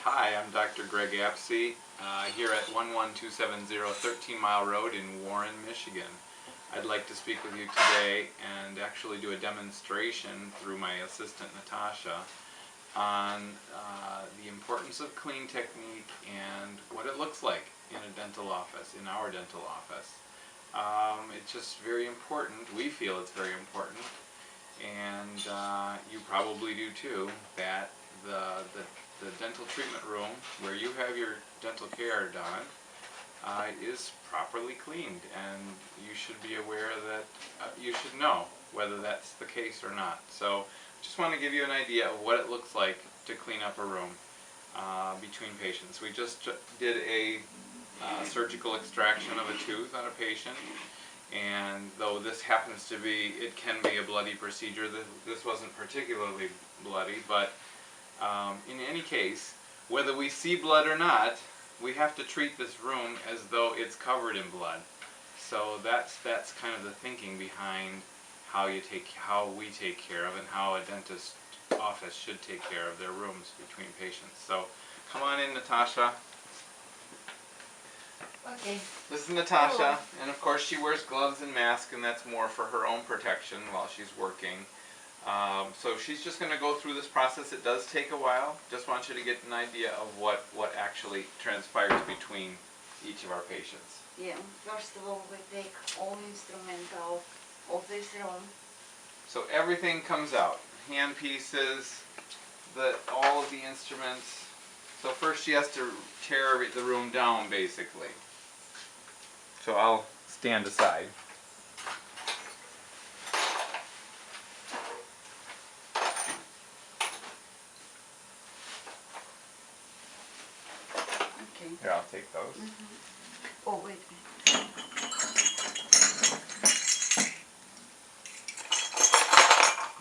Hi, I'm Dr. Greg Apsy here at 11270 13 Mile Road in Warren, Michigan. I'd like to speak with you today and actually do a demonstration through my assistant Natasha on the importance of clean technique and what it looks like in a dental office, in our dental office. It's just very important. We feel it's very important, and you probably do too, that the dental treatment room where you have your dental care done is properly cleaned, and you should be aware that you should know whether that's the case or not. So just want to give you an idea of what it looks like to clean up a room between patients. We just did a surgical extraction of a tooth on a patient, and though this happens to be, it can be a bloody procedure, this wasn't particularly bloody, but in any case, whether we see blood or not, we have to treat this room as though it's covered in blood. So that's kind of the thinking behind how we take care of, and how a dentist office should take care of their rooms between patients. So come on in, Natasha. Okay. This is Natasha, and of course she wears gloves and mask, and that's more for her own protection while she's working. So she's just going to go through this process. It does take a while. Just want you to get an idea of what actually transpires between each of our patients. Yeah, first of all we take all instruments out of this room. So everything comes out. Hand pieces, all of the instruments. So first she has to tear the room down, basically. So I'll stand aside. Okay. Here, I'll take those. Oh, wait.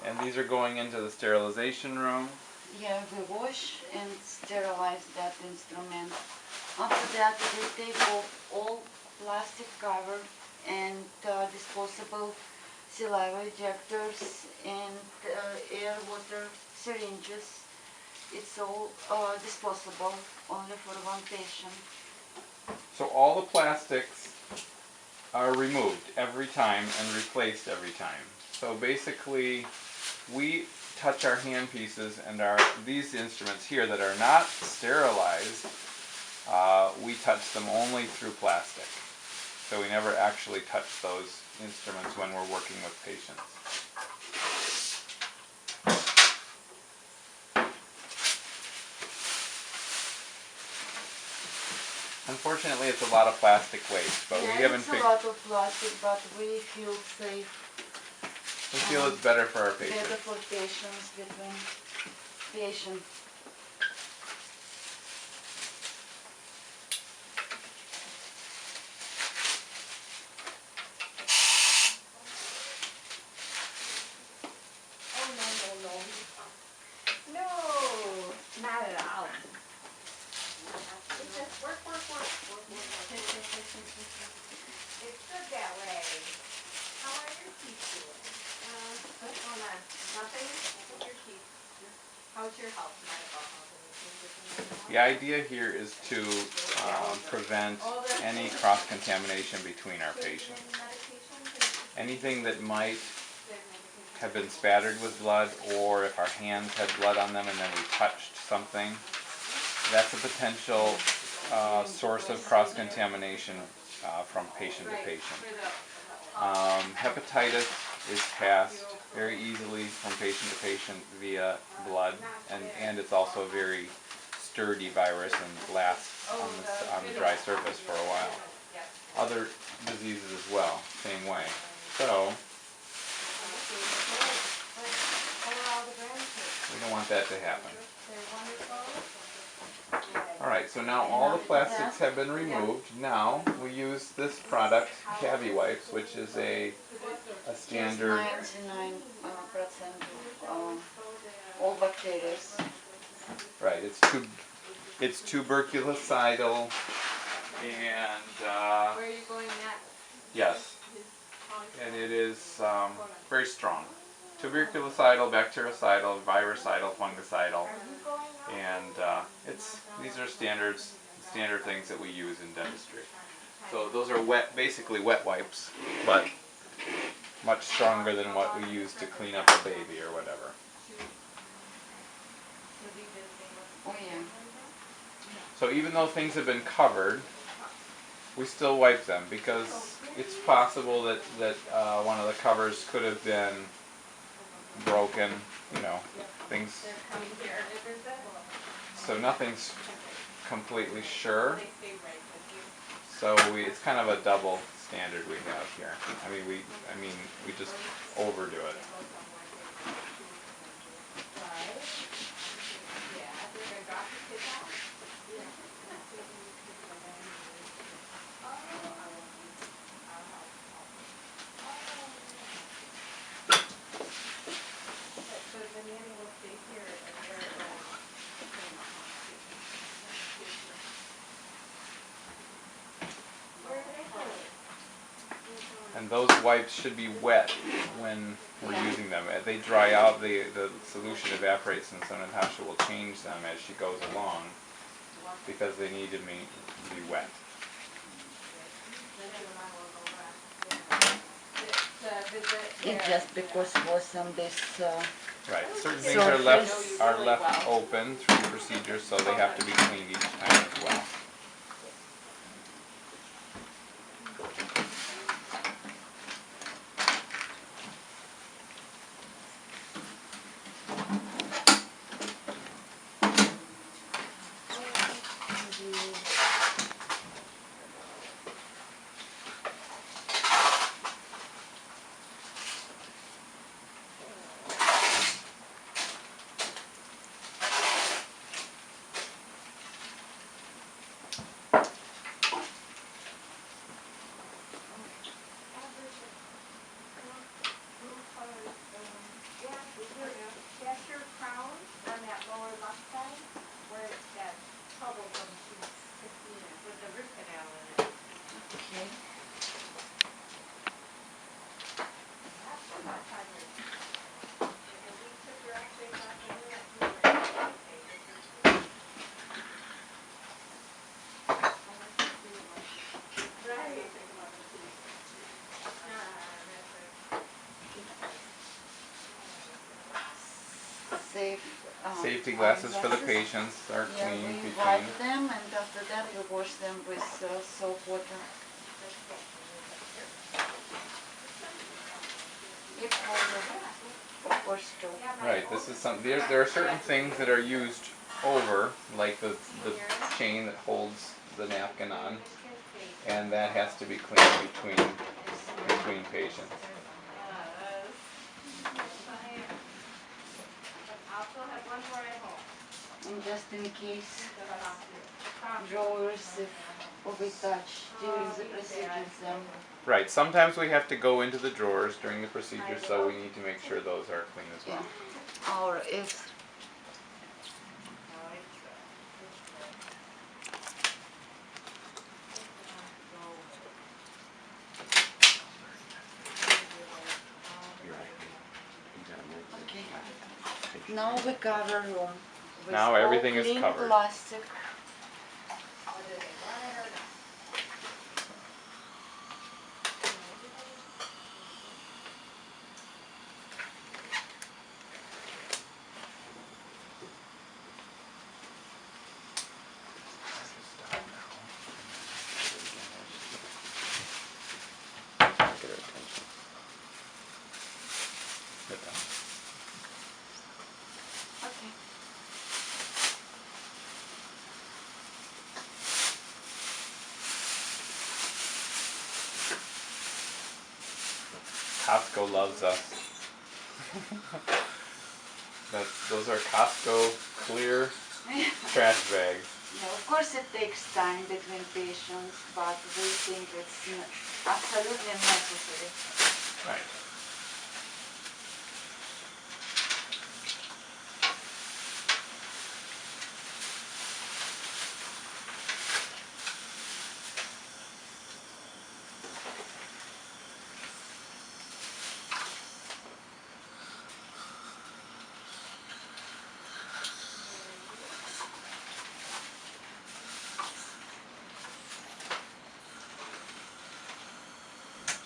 And these are going into the sterilization room. Yeah, we wash and sterilize that instrument. After that, we take off all plastic cover and disposable saliva ejectors and air water syringes. It's all disposable, only for one patient. So all the plastics are removed every time and replaced every time. So basically, we touch our hand pieces and these instruments here that are not sterilized, we touch them only through plastic. So we never actually touch those instruments when we're working with patients. Unfortunately, it's a lot of plastic waste, but we haven't It's a lot of plastic, but we feel safe. We feel it's better for our patients. Better for patients, between patients. No, not at all. It's just work. It's good that way. How are your teeth doing? What's going on? Nothing? Look at your teeth. How's your health? Medical health? The idea here is to prevent any cross-contamination between our patients. Anything that might have been spattered with blood, or if our hands had blood on them and then we touched something, that's a potential source of cross-contamination from patient to patient. Hepatitis is passed very easily from patient to patient via blood, and it's also a very sturdy virus and lasts on the dry surface for a while. Other diseases as well, same way. So we don't want that to happen. Alright, so now all the plastics have been removed. Now we use this product, Cavi Wipes, which is a standard. 99% of all bacteria. Right, it's tuberculocidal, and Where are you going next? yes, and it is very strong. Tuberculocidal, bactericidal, virucidal, fungicidal, and these are standard things that we use in dentistry. So those are basically wet wipes, but much stronger than what we use to clean up a baby or whatever. Oh yeah. So even though things have been covered, we still wipe them because it's possible that one of the covers could have been broken, things. So nothing's completely sure. So it's kind of a double standard we have here. I mean we just overdo it. And those wipes should be wet when we're using them. As they dry out, the solution evaporates, and so Natasha will change them as she goes along because they need to be wet. It's just because for some this. Right. Certain things are left open through the procedure, so they have to be cleaned each time as well. Safety glasses for the patients are clean. We wipe them, and after that we wash them with soap water. Of course, too. Right. This is something. There are certain things that are used over, like the chain that holds the napkin on, and that has to be cleaned between patients. And just in case drawers will be touched during the procedures. Right. Sometimes we have to go into the drawers during the procedure, so we need to make sure those are clean as well. Yeah. Or if now we cover room. Now everything is clean covered. Plastic. Okay. Costco loves us. Those are Costco clear trash bags. Yeah, of course it takes time between patients, but we think it's absolutely necessary. Right.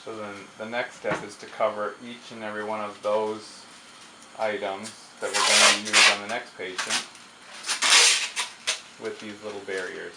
So then the next step is to cover each and every one of those items that we're going to use on the next patient with these little barriers.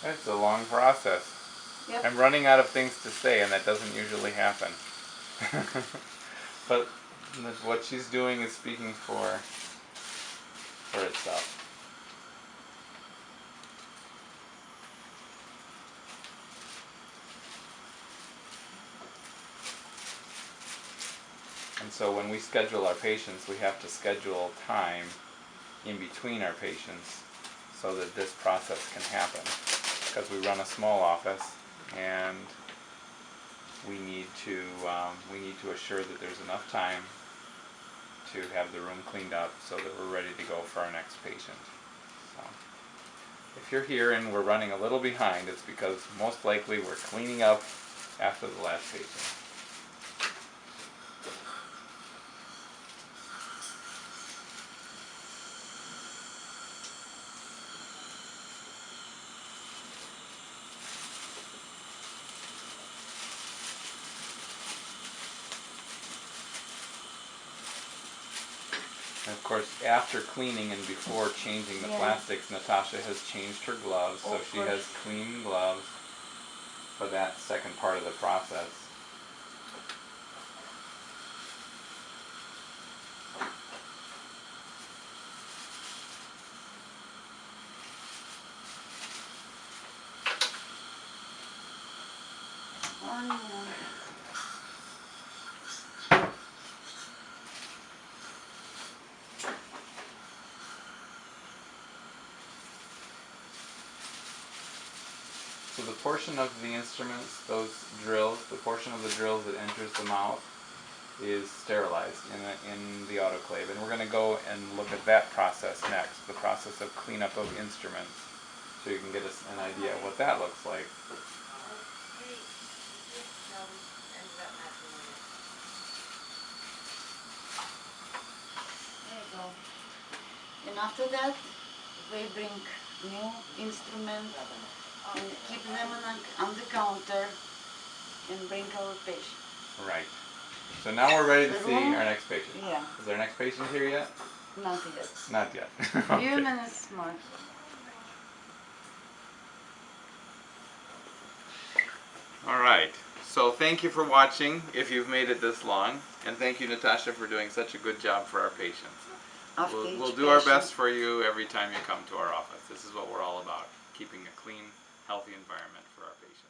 It's a long process. Yep. I'm running out of things to say, and that doesn't usually happen. But what she's doing is speaking for itself. And so when we schedule our patients, we have to schedule time in between our patients so that this process can happen. Because we run a small office, and we need to assure that there's enough time to have the room cleaned up so that we're ready to go for our next patient. So, if you're here and we're running a little behind, it's because most likely we're cleaning up after the last patient. And of course, after cleaning and before changing the Yeah. plastics, Natasha has changed her gloves, so Of she course. has clean gloves for that second part of the process. One more. So the portion of the instruments, those drills, the portion of the drills that enters the mouth is sterilized in the autoclave. And we're going to go and look at that process next, the process of cleanup of instruments, so you can get us an idea of what that looks like. No, we ended up not doing it. There you go. And after that, we bring new instruments and keep them on the counter and bring our patient. Right. So now we're ready to The see room? our next patient. Yeah, Is our next patient here yet? not yet. Not yet. Few Okay. minutes more. All right. So thank you for watching, if you've made it this long, and thank you, Natasha, for doing such a good job for our patients. After We'll each do our patient. best for you every time you come to our office. This is what we're all about, keeping a clean, healthy environment for our patients.